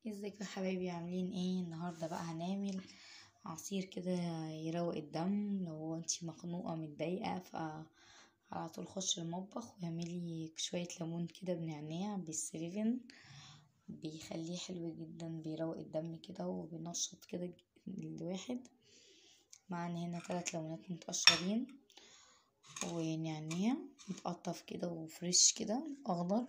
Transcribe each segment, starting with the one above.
ازيكم يا حبايبي؟ عاملين ايه؟ النهارده بقى هنعمل عصير كده يروق الدم. لو انتي مخنوقه متضايقه على طول خش المطبخ واعملي شويه ليمون كده بنعناع بالسريفن، بيخليه حلو جدا، بيروق الدم كده وبينشط كده الواحد. معانا هنا 3 ليمونات متقشرين ونعناع متقطف كده وفريش كده اخضر،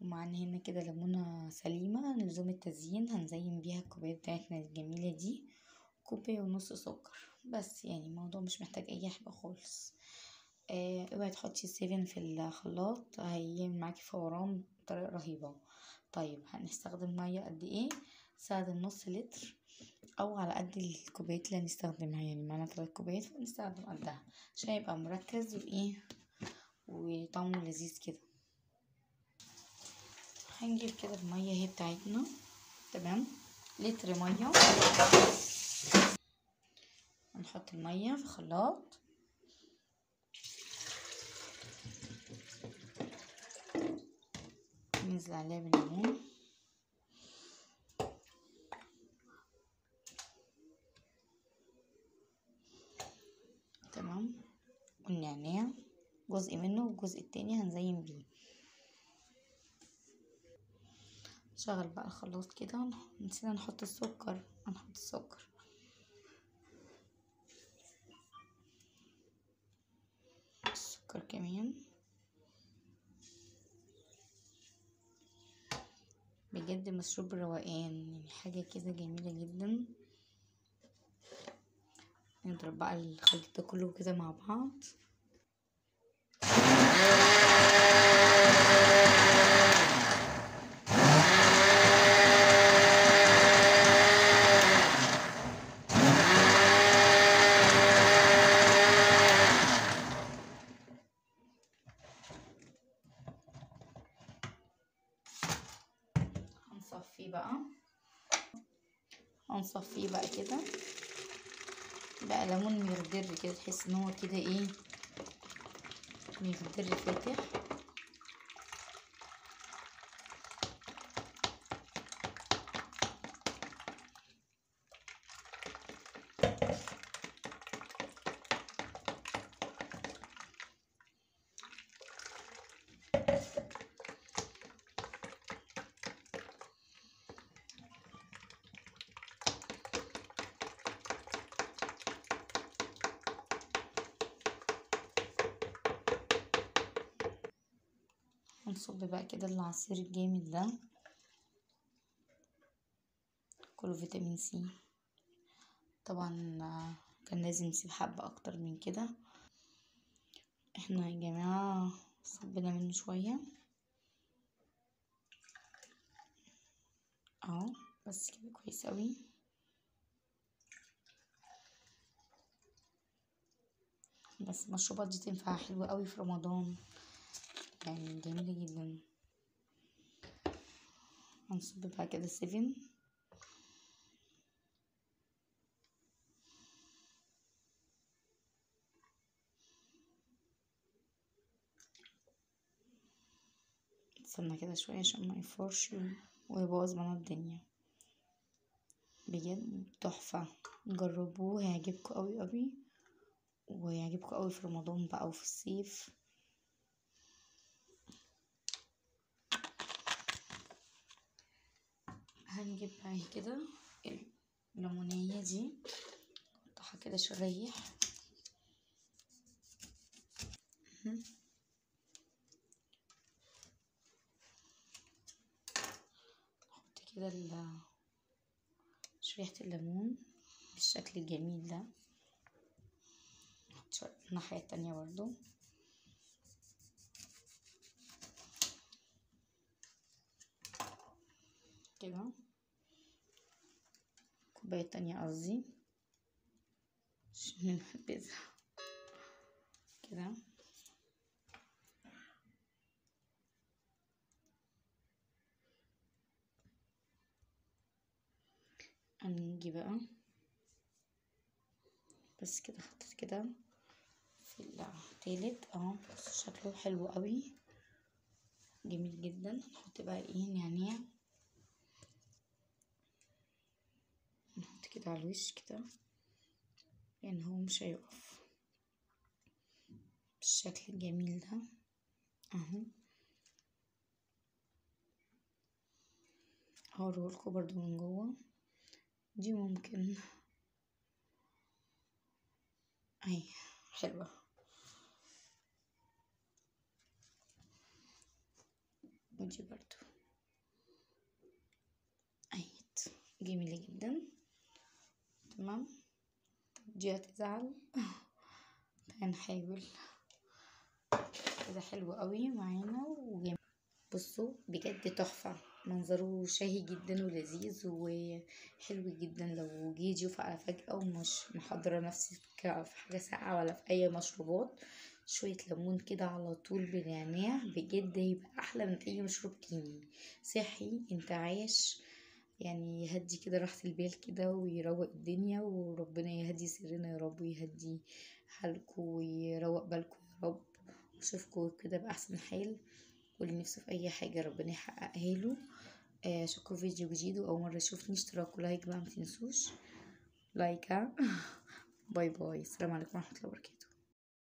ومعانا هنا كده ليمونة سليمة لزوم التزيين هنزين بيها الكوباية بتاعتنا الجميلة دي، كوباية ونص سكر بس. يعني الموضوع مش محتاج اي حاجة خالص. اوعي تحطي السيفن في الخلاط، هيعمل معاكي فوران بطريقة رهيبة. طيب هنستخدم مية قد ايه؟ استخدم نص لتر او على قد الكوبايات اللي هنستخدمها، يعني معانا 3 كوبايات فنستخدم قدها عشان يبقى مركز وايه وطعمه لذيذ كده. هنجيب كده المية اهي بتاعتنا، تمام، لتر مية. هنحط المية في خلاط، ننزل عليها بالليمون، تمام، والنعناع جزء منه والجزء التاني هنزين بيه. نشغل بقى الخلاط كده. نسينا نحط السكر، هنحط السكر، السكر كمان. بجد مشروب روقان، يعني حاجة كده جميلة جدا. نضرب بقى الخليط ده كله كده مع بعض. هنصفيه بقى كده، بقى ليمون مخضر كده، تحس ان هو كده ايه، مخضر فاتح. هنصب بقى كده العصير الجامد ده، كله فيتامين سي طبعا. كان لازم نسيب حبة اكتر من كده. احنا يا جماعة صبنا منه شوية اهو، بس كده كويس اوي. بس المشروبات دي تنفع حلوة اوي في رمضان، يعني جميلة جدا. هنصب بقى كده 7. استنى كده شوية عشان ما يفورش ويبوظ معانا الدنيا. بجد تحفة، جربوه هيعجبكم اوي اوي، ويعجبكم اوي في رمضان بقى وفي الصيف. هنجيب بقى كده الليمونية دي، نقطعها كده شرايح، نحط كده شريحة الليمون بالشكل الجميل ده. نحط شوية الناحية التانية برضو كده، كوباية تانية قصدي عشان نخبزها كده. هنيجي بقى بس كده، حطيت كده في التالت اهو، بس شكله حلو قوي، جميل جدا. نحط بقى ايه، نعناع كده على الوش كده، يعني هو مش هيقف بالشكل الجميل ده اهو. هوريهولكوا برضو من جوه. دي ممكن اهي حلوة. ودي برضو اهيت جميلة جدا. تمام. دي هتزعل هنحاول كده. حلو قوي معانا وجميل. بصوا بجد تحفة، منظره شهي جدا ولذيذ وحلو جدا. لو جه ضيوف على فجأة ومش محضرة نفسك في حاجة ساقعة ولا في أي مشروبات، شوية ليمون كده على طول بنعناع، بجد هيبقى أحلى من أي مشروب كيمي صحي. انت عايش يعني يهدي كده راحة البال كده ويروق الدنيا، وربنا يهدي سرنا يا رب، ويهدي حالكوا ويروق بالكوا يا رب، واشوفكوا كده بأحسن حال. واللي نفسه في اي حاجة ربنا يحققها له. اشوفكوا في فيديو جديد، واول مرة يشوفني اشتراك ولايك بقى متنسوش لايك. باي باي، السلام عليكم ورحمة الله وبركاته.